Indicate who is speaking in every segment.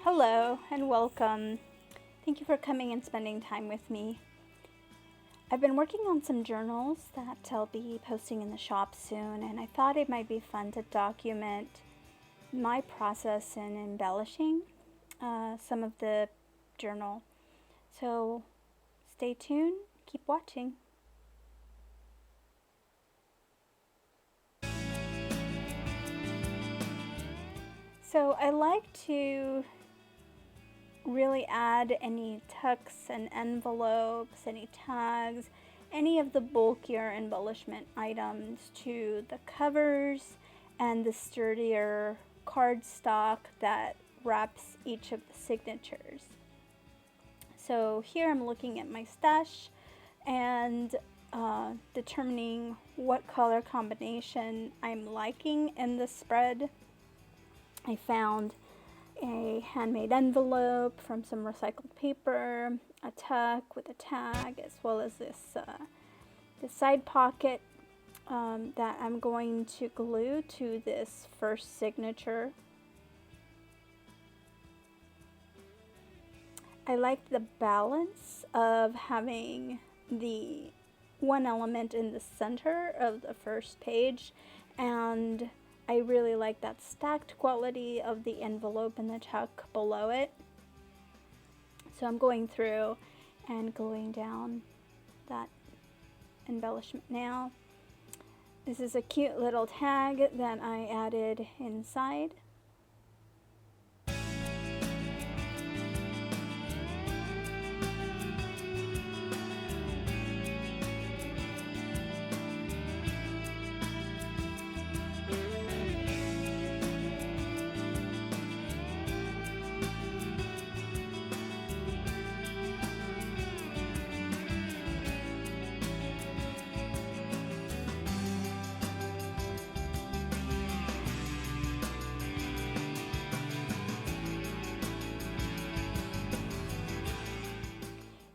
Speaker 1: Hello and welcome. Thank you for coming and spending time with me. I've been working on some journals that I'll be posting in the shop soon, and I thought it might be fun to document my process in embellishing some of the journal. So stay tuned, keep watching. So I like to really add any tucks and envelopes, any tags, any of the bulkier embellishment items to the covers and the sturdier cardstock that wraps each of the signatures. So here I'm looking at my stash and determining what color combination I'm liking in the spread. I found a handmade envelope from some recycled paper, a tuck with a tag, as well as this side pocket that I'm going to glue to this first signature. I like the balance of having the one element in the center of the first page, and I really like that stacked quality of the envelope and the tuck below it. So I'm going through and gluing down that embellishment now. This is a cute little tag that I added inside.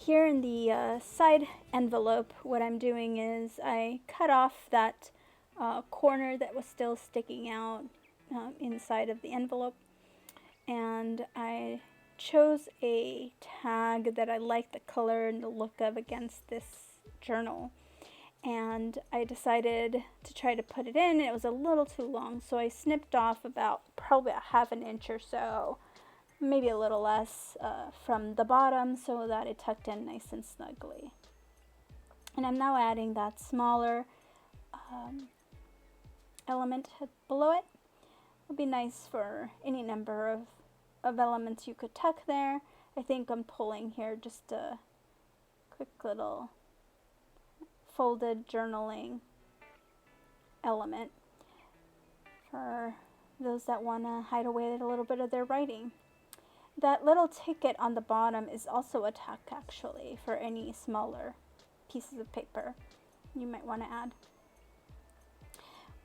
Speaker 1: Here in the side envelope, what I'm doing is I cut off that corner that was still sticking out inside of the envelope, and I chose a tag that I like the color and the look of against this journal, and I decided to try to put it in. It was a little too long, so I snipped off probably a half an inch or so, maybe a little less, from the bottom so that it tucked in nice and snugly. And I'm now adding that smaller element below it. It'll be nice for any number of elements you could tuck there. I think I'm pulling here just a quick little folded journaling element for those that want to hide away a little bit of their writing. That little ticket on the bottom is also a tuck, actually, for any smaller pieces of paper you might want to add.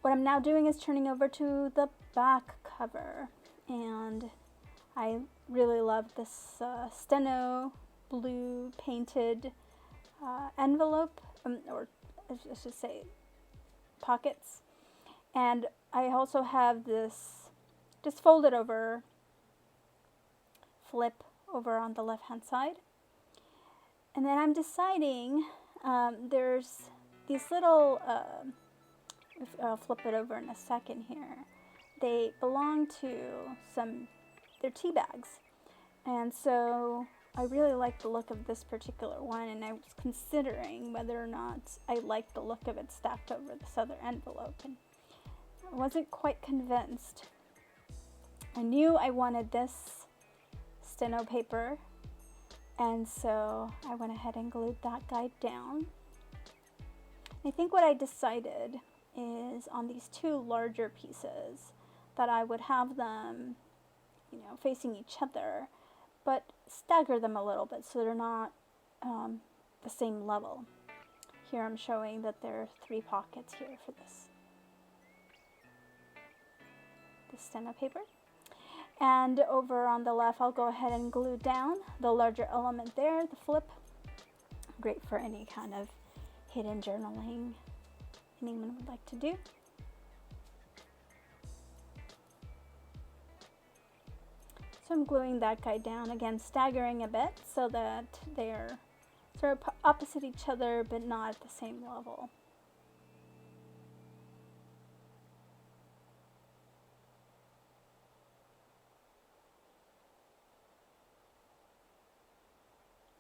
Speaker 1: What I'm now doing is turning over to the back cover, and I really love this steno blue painted envelope, or I should say pockets. And I also have this just folded over flip over on the left hand side, and then I'm deciding there's these little I'll flip it over in a second here. They belong to they're tea bags, and so I really like the look of this particular one, and I was considering whether or not I liked the look of it stacked over this other envelope, and I wasn't quite convinced. I knew I wanted this steno paper, and so I went ahead and glued that guy down. I think what I decided is on these two larger pieces that I would have them, facing each other, but stagger them a little bit so they're not the same level. Here I'm showing that there are 3 pockets here for this steno paper. And over on the left, I'll go ahead and glue down the larger element there, the flip. Great for any kind of hidden journaling anyone would like to do. So So I'm gluing that guy down, again staggering a bit so that they're sort of opposite each other but not at the same level.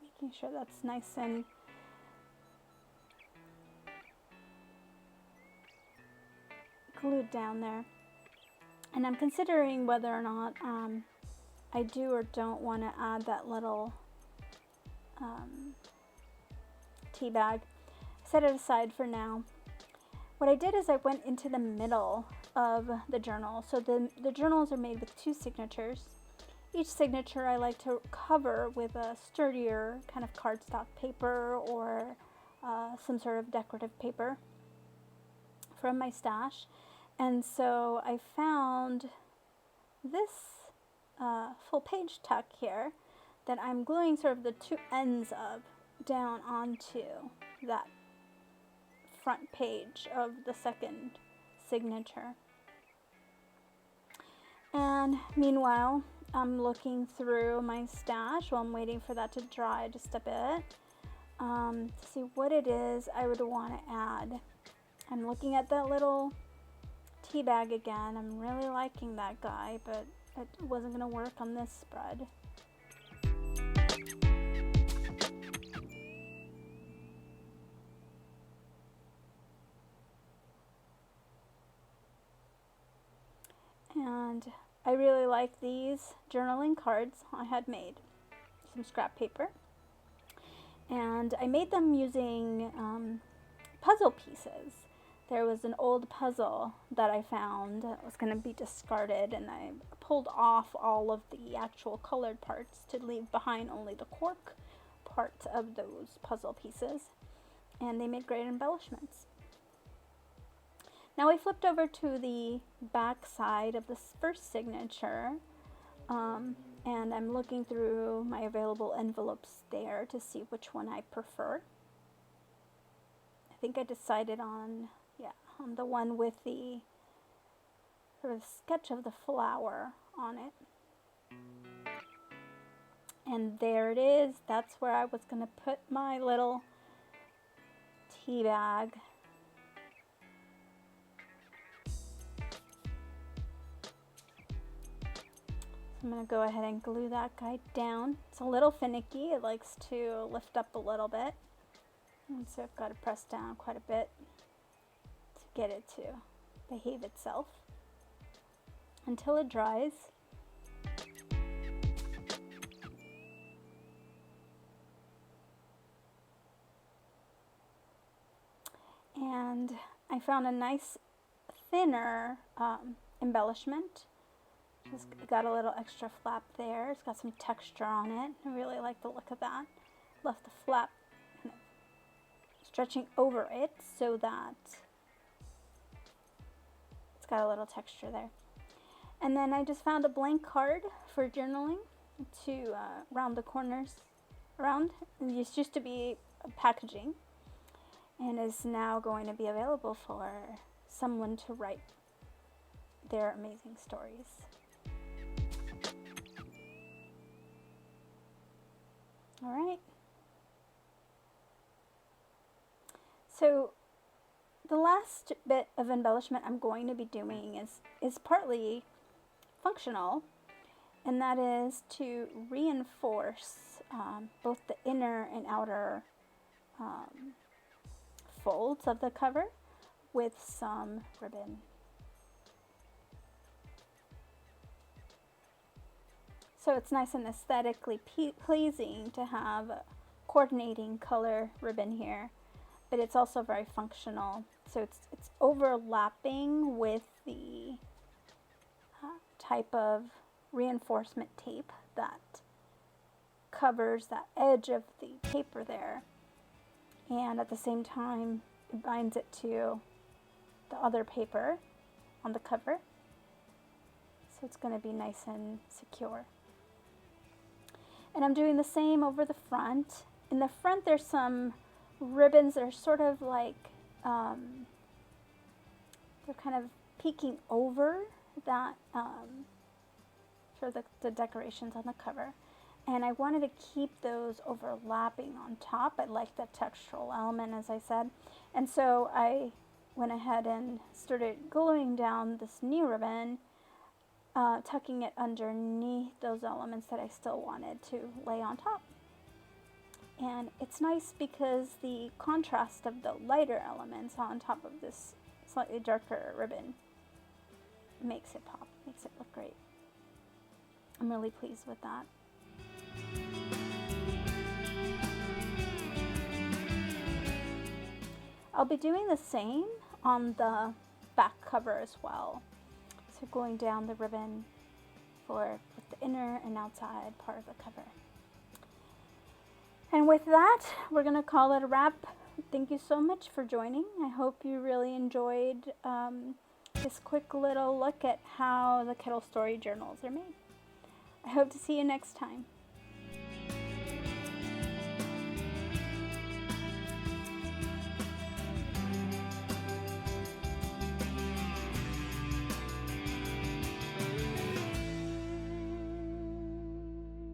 Speaker 1: Making sure that's nice and glued down there. And I'm considering whether or not I do or don't want to add that little tea bag. Set it aside for now. What I did is I went into the middle of the journal. So the journals are made with 2 signatures. Each signature I like to cover with a sturdier kind of cardstock paper or some sort of decorative paper from my stash. And so I found this full page tuck here that I'm gluing sort of the 2 ends of down onto that front page of the second signature. And meanwhile, I'm looking through my stash while I'm waiting for that to dry just a bit to see what it is I would want to add. I'm looking at that little tea bag again. I'm really liking that guy, but it wasn't going to work on this spread. And I really like these journaling cards I had made. Some scrap paper. And I made them using puzzle pieces. There was an old puzzle that I found that was going to be discarded, and I pulled off all of the actual colored parts to leave behind only the cork part of those puzzle pieces. And they made great embellishments. Now I flipped over to the back side of this first signature, and I'm looking through my available envelopes there to see which one I prefer. I think I decided on the one with the sort of sketch of the flower on it. And there it is. That's where I was going to put my little tea bag. I'm going to go ahead and glue that guy down. It's a little finicky. It likes to lift up a little bit. And so I've got to press down quite a bit to get it to behave itself until it dries. And I found a nice thinner embellishment. Just got a little extra flap there. It's got some texture on it. I really like the look of that. Left the flap kind of stretching over it so that it's got a little texture there. And then I just found a blank card for journaling to round the corners around. This used to be packaging and is now going to be available for someone to write their amazing stories. All right. So the last bit of embellishment I'm going to be doing is partly functional, and that is to reinforce both the inner and outer folds of the cover with some ribbon. So it's nice and aesthetically pleasing to have a coordinating color ribbon here, but it's also very functional. So it's overlapping with the type of reinforcement tape that covers that edge of the paper there, and at the same time it binds it to the other paper on the cover, so it's going to be nice and secure. And I'm doing the same over the front. In the front there's some ribbons that are sort of like they're kind of peeking over that sort for the decorations on the cover. And I wanted to keep those overlapping on top. I like the textural element, as I said. And so I went ahead and started gluing down this new ribbon, tucking it underneath those elements that I still wanted to lay on top. And it's nice because the contrast of the lighter elements on top of this slightly darker ribbon makes it pop, makes it look great. I'm really pleased with that. I'll be doing the same on the back cover as well. So going down the ribbon for both the inner and outside part of the cover. And with that, we're going to call it a wrap. Thank you so much for joining. I hope you really enjoyed this quick little look at how the Kettlestory journals are made. I hope to see you next time.